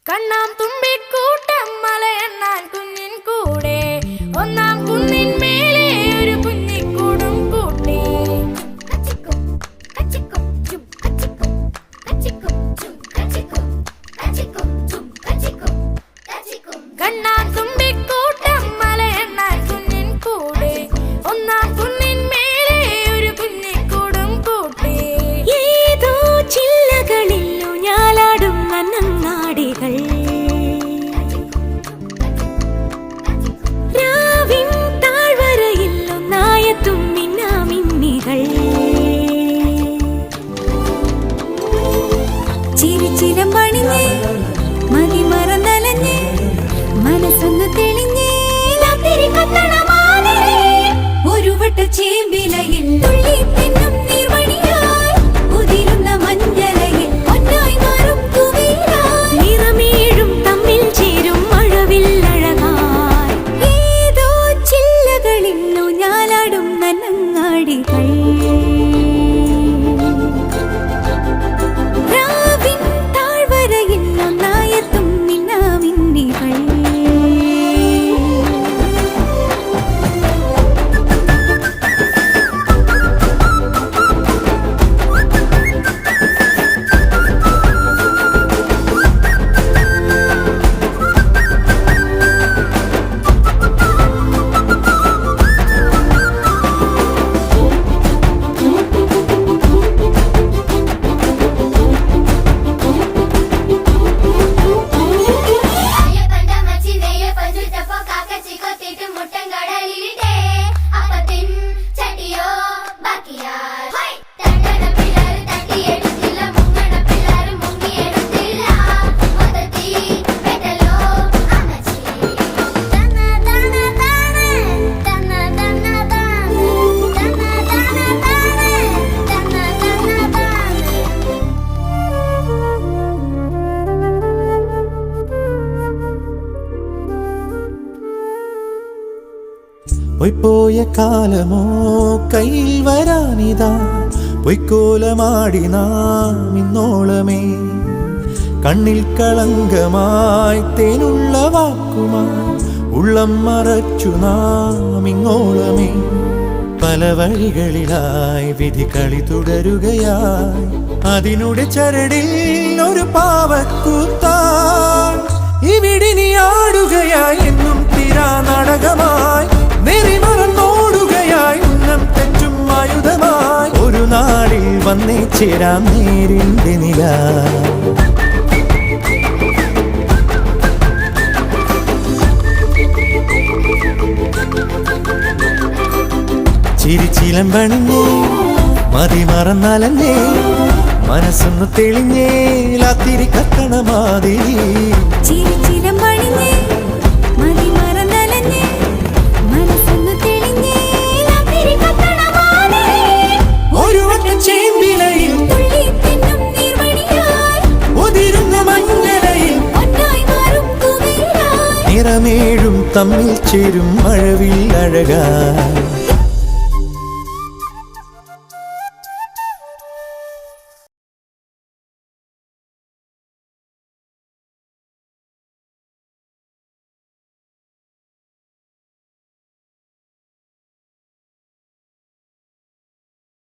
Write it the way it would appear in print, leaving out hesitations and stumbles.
കണ്ണാം തുമ്പിക്കൂട്ടം മലയെണ്ണാൻ കുഞ്ഞിൻ കൂടെ ഒന്നാം കുന്നിൻ മേലെ ഒരു കുഞ്ഞിക്കൂടും കൂട്ടി കണ്ണാം തുമ്പിക്കൂട്ടം മലയെണ്ണാൻ കുഞ്ഞിൻ കൂടെ ഒന്നാം കുന്നിൻ മേലെ ഒരു കുഞ്ഞിക്കൂടും കൂട്ടി ഏതോ ചില്ലകളിൽ ഊഞ്ഞാലാടും നന്നങ്ങാടികൾ രാവിൻ താഴ്വരയിൽ ഒന്നായെത്തും മിന്നാമിന്നികൾ ചിരിച്ചിരം പണിഞ്ഞേ മതി മറന്നലഞ്ഞേ മനസ്സൊന്ന് തെളിഞ്ഞേ ഒരു വട്ട ചേമ്പിലയിൽ തുള്ളി തിന്നും നീർമണിയായി ഉതിരുന്ന മഞ്ഞലയിൽ ഒന്നായി മാറും കുവീരായി നിറമേഴും തമ്മിൽ ചേരും മഴവിൽ അഴകായി ഏതോ ചില്ലകളിൽ ഊഞ്ഞാലാടും നന്നങ്ങാടികൾ രാവിൻ താഴ്വരയിൽ ഒന്നായെത്തും മിന്നാമിന്നികൾ പോയ കാലമോ കയ്യിൽ വരാനിതാ പൊയ്ക്കോലമാടി നാം ഇന്നോളമേ കണ്ണിൽ കളങ്കമായി തേനുള്ള വാക്കുമായി ഉള്ളം മറച്ചു നാം ഇങ്ങോളമേ പല വഴികളിലായി വിധി കളി തുടരുകയായി അതിനുടെ ചരടിൽ ഒരു പാവക്കൂത്തായി ഇവിടെ നീ ആടുകയായി എന്നും തീരാ നാടകമായി നെറിമറന്നോടുകയായി ഉന്നം തെറ്റും ആയുധമായി ഒരു നാളിൽ വന്നേ ചേരാം നേരിന്റെ നില ചിരിച്ചിലം പണിഞ്ഞേ മതി മറന്നാലല്ലേ മനസ്സൊന്ന് തെളിഞ്ഞേ ലാത്തിരി കക്കണ മാതിരി ചിരിച്ചിരം പണിഞ്ഞേ മതി മറന്നലഞ്ഞേ മനസ്സൊന്ന് തെളിഞ്ഞേ ലാത്തിരി കക്കണ മാതിരി ഒരു വട്ടം ചേമ്പിലയിൽ തുള്ളി തിന്നും നീർമണിയായി ഉതിരുന്ന മഞ്ഞലയിൽ ഒന്നായി മാറും കുവീരായി നിറമേഴും തമ്മിൽ ചേരും മഴവിൽ അഴകായി